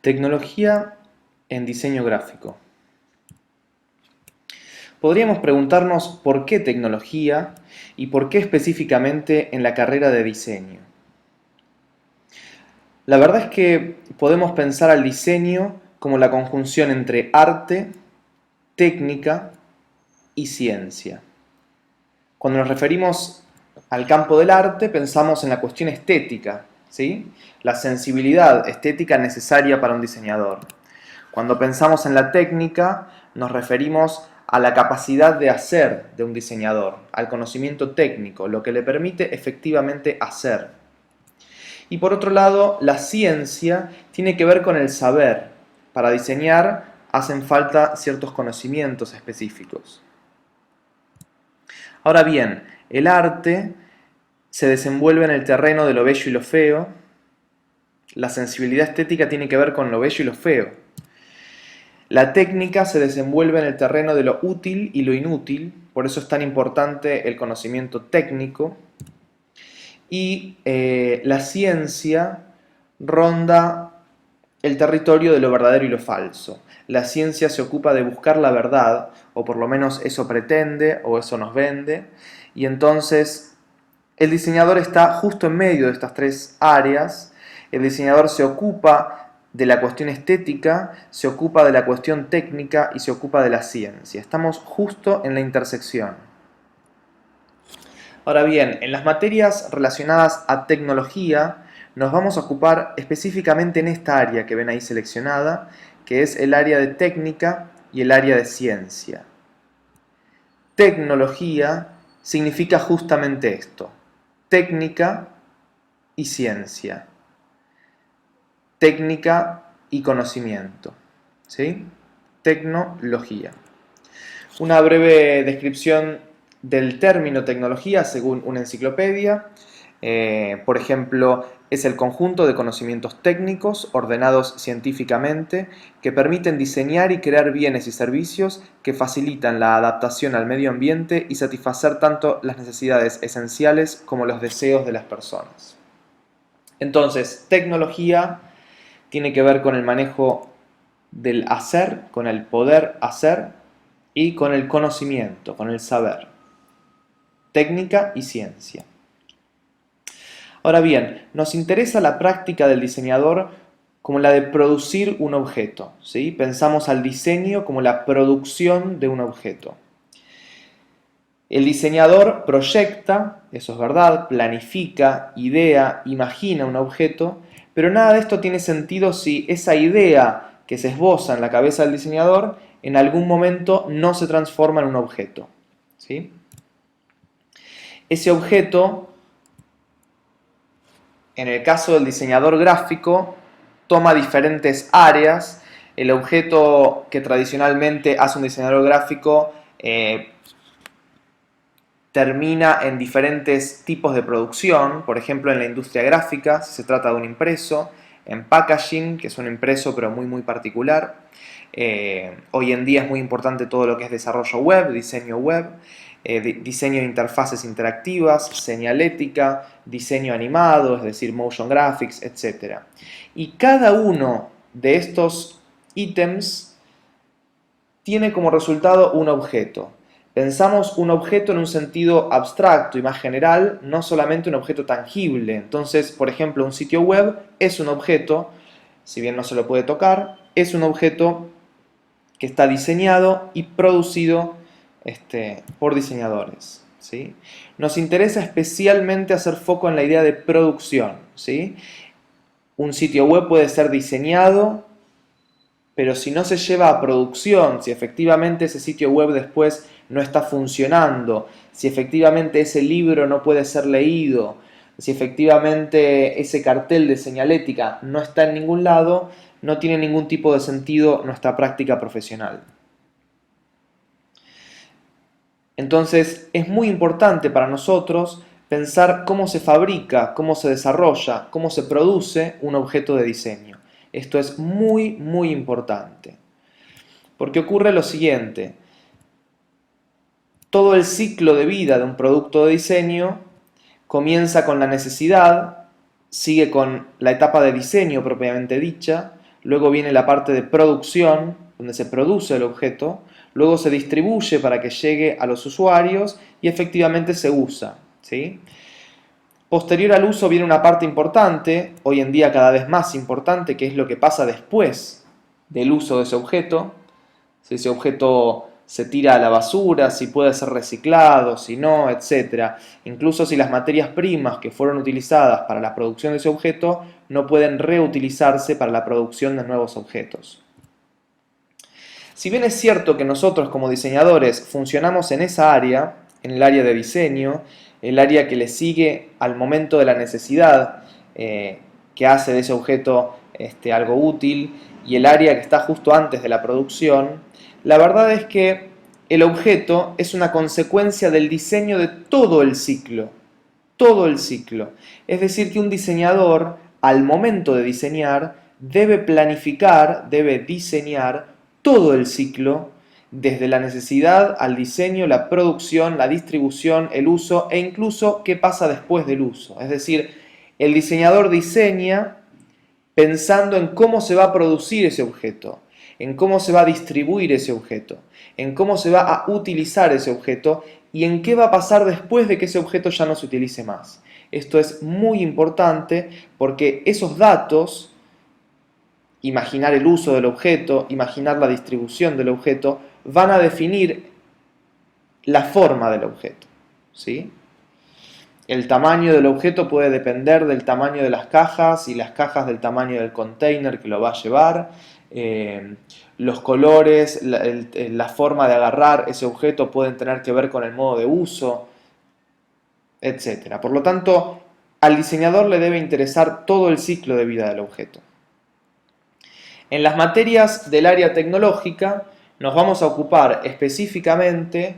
Tecnología en diseño gráfico. Podríamos preguntarnos por qué tecnología y por qué específicamente en la carrera de diseño. La verdad es que podemos pensar al diseño como la conjunción entre arte, técnica y ciencia. Cuando nos referimos al campo del arte, pensamos en la cuestión estética, ¿sí? La sensibilidad estética necesaria para un diseñador. Cuando pensamos en la técnica, nos referimos a la capacidad de hacer de un diseñador, al conocimiento técnico, lo que le permite efectivamente hacer. Y por otro lado, la ciencia tiene que ver con el saber. Para diseñar hacen falta ciertos conocimientos específicos. Ahora bien, el arte se desenvuelve en el terreno de lo bello y lo feo. La sensibilidad estética tiene que ver con lo bello y lo feo. La técnica se desenvuelve en el terreno de lo útil y lo inútil, por eso es tan importante el conocimiento técnico. Y la ciencia ronda el territorio de lo verdadero y lo falso. La ciencia se ocupa de buscar la verdad, o por lo menos eso pretende, o eso nos vende, y entonces el diseñador está justo en medio de estas tres áreas. El diseñador se ocupa de la cuestión estética, se ocupa de la cuestión técnica y se ocupa de la ciencia. Estamos justo en la intersección. Ahora bien, en las materias relacionadas a tecnología, nos vamos a ocupar específicamente en esta área que ven ahí seleccionada, que es el área de técnica y el área de ciencia. Tecnología significa justamente esto: técnica y ciencia, técnica y conocimiento, ¿sí? Tecnología. Una breve descripción del término tecnología según una enciclopedia. Por ejemplo, es el conjunto de conocimientos técnicos ordenados científicamente que permiten diseñar y crear bienes y servicios que facilitan la adaptación al medio ambiente y satisfacer tanto las necesidades esenciales como los deseos de las personas. Entonces, tecnología tiene que ver con el manejo del hacer, con el poder hacer y con el conocimiento, con el saber. Técnica y ciencia. Ahora bien, nos interesa la práctica del diseñador como la de producir un objeto, ¿sí? Pensamos al diseño como la producción de un objeto. El diseñador proyecta, eso es verdad, planifica, idea, imagina un objeto, pero nada de esto tiene sentido si esa idea que se esboza en la cabeza del diseñador en algún momento no se transforma en un objeto, ¿sí? Ese objeto, en el caso del diseñador gráfico, toma diferentes áreas. El objeto que tradicionalmente hace un diseñador gráfico termina en diferentes tipos de producción, por ejemplo en la industria gráfica, si se trata de un impreso, en packaging, que es un impreso pero muy particular. Hoy en día es muy importante todo lo que es desarrollo web, diseño web, diseño de interfaces interactivas, señalética, diseño animado, es decir, motion graphics, etc. Y cada uno de estos ítems tiene como resultado un objeto. Pensamos un objeto en un sentido abstracto y más general, no solamente un objeto tangible. Entonces, por ejemplo, un sitio web es un objeto, si bien no se lo puede tocar, es un objeto que está diseñado y producido por diseñadores, ¿sí? Nos interesa especialmente hacer foco en la idea de producción, ¿sí? Un sitio web puede ser diseñado, pero si no se lleva a producción, si efectivamente ese sitio web después no está funcionando, si efectivamente ese libro no puede ser leído, si efectivamente ese cartel de señalética no está en ningún lado, no tiene ningún tipo de sentido nuestra práctica profesional. Entonces es muy importante para nosotros pensar cómo se fabrica, cómo se desarrolla, cómo se produce un objeto de diseño. Esto es muy importante. Porque ocurre lo siguiente: todo el ciclo de vida de un producto de diseño comienza con la necesidad, sigue con la etapa de diseño propiamente dicha, luego viene la parte de producción, donde se produce el objeto, luego se distribuye para que llegue a los usuarios y efectivamente se usa, ¿sí? Posterior al uso viene una parte importante, hoy en día cada vez más importante, que es lo que pasa después del uso de ese objeto. Si ese objeto se tira a la basura, si puede ser reciclado, si no, etc. Incluso si las materias primas que fueron utilizadas para la producción de ese objeto no pueden reutilizarse para la producción de nuevos objetos. Si bien es cierto que nosotros como diseñadores funcionamos en esa área, en el área de diseño, el área que le sigue al momento de la necesidad, que hace de ese objeto algo útil, y el área que está justo antes de la producción, la verdad es que el objeto es una consecuencia del diseño de todo el ciclo. Todo el ciclo. Es decir, que un diseñador, al momento de diseñar, debe planificar, debe diseñar todo el ciclo, desde la necesidad al diseño, la producción, la distribución, el uso e incluso qué pasa después del uso. Es decir, el diseñador diseña pensando en cómo se va a producir ese objeto, en cómo se va a distribuir ese objeto, en cómo se va a utilizar ese objeto y en qué va a pasar después de que ese objeto ya no se utilice más. Esto es muy importante porque esos datos, imaginar el uso del objeto, imaginar la distribución del objeto, van a definir la forma del objeto, ¿sí? El tamaño del objeto puede depender del tamaño de las cajas y las cajas del tamaño del container que lo va a llevar. Los colores, la forma de agarrar ese objeto pueden tener que ver con el modo de uso, etc. Por lo tanto, al diseñador le debe interesar todo el ciclo de vida del objeto. En las materias del área tecnológica nos vamos a ocupar específicamente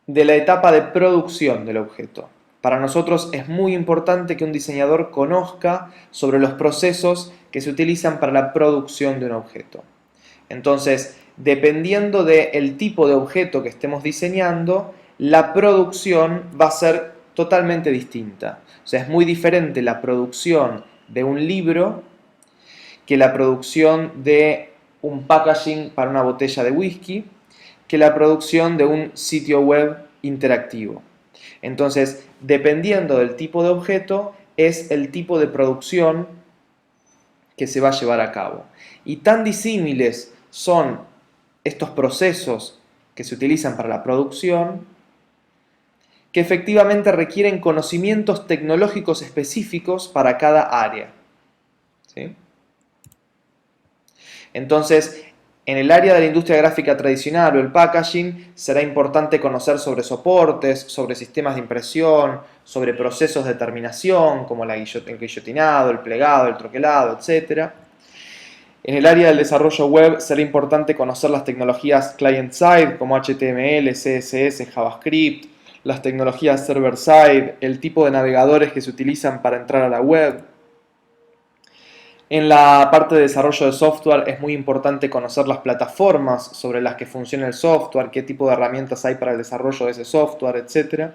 de la etapa de producción del objeto. Para nosotros es muy importante que un diseñador conozca sobre los procesos que se utilizan para la producción de un objeto. Entonces, dependiendo del tipo de objeto que estemos diseñando, la producción va a ser totalmente distinta. O sea, es muy diferente la producción de un libro que la producción de un packaging para una botella de whisky, que la producción de un sitio web interactivo. Entonces, dependiendo del tipo de objeto, es el tipo de producción que se va a llevar a cabo. Y tan disímiles son estos procesos que se utilizan para la producción, que efectivamente requieren conocimientos tecnológicos específicos para cada área. ¿Sí? Entonces, en el área de la industria gráfica tradicional o el packaging, será importante conocer sobre soportes, sobre sistemas de impresión, sobre procesos de terminación, como el guillotinado, el plegado, el troquelado, etc. En el área del desarrollo web será importante conocer las tecnologías client-side, como HTML, CSS, JavaScript, las tecnologías server-side, el tipo de navegadores que se utilizan para entrar a la web. En la parte de desarrollo de software es muy importante conocer las plataformas sobre las que funciona el software, qué tipo de herramientas hay para el desarrollo de ese software, etc.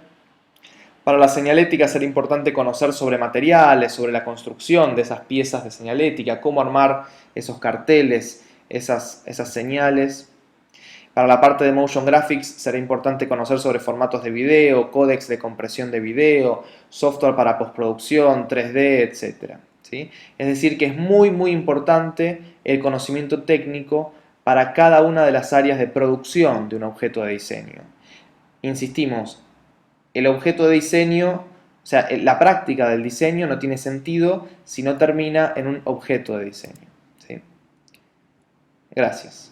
Para la señalética será importante conocer sobre materiales, sobre la construcción de esas piezas de señalética, cómo armar esos carteles, esas señales. Para la parte de motion graphics será importante conocer sobre formatos de video, códecs de compresión de video, software para postproducción, 3D, etc. ¿Sí? Es decir, que es muy importante el conocimiento técnico para cada una de las áreas de producción de un objeto de diseño. Insistimos, el objeto de diseño, o sea, la práctica del diseño no tiene sentido si no termina en un objeto de diseño. ¿Sí? Gracias.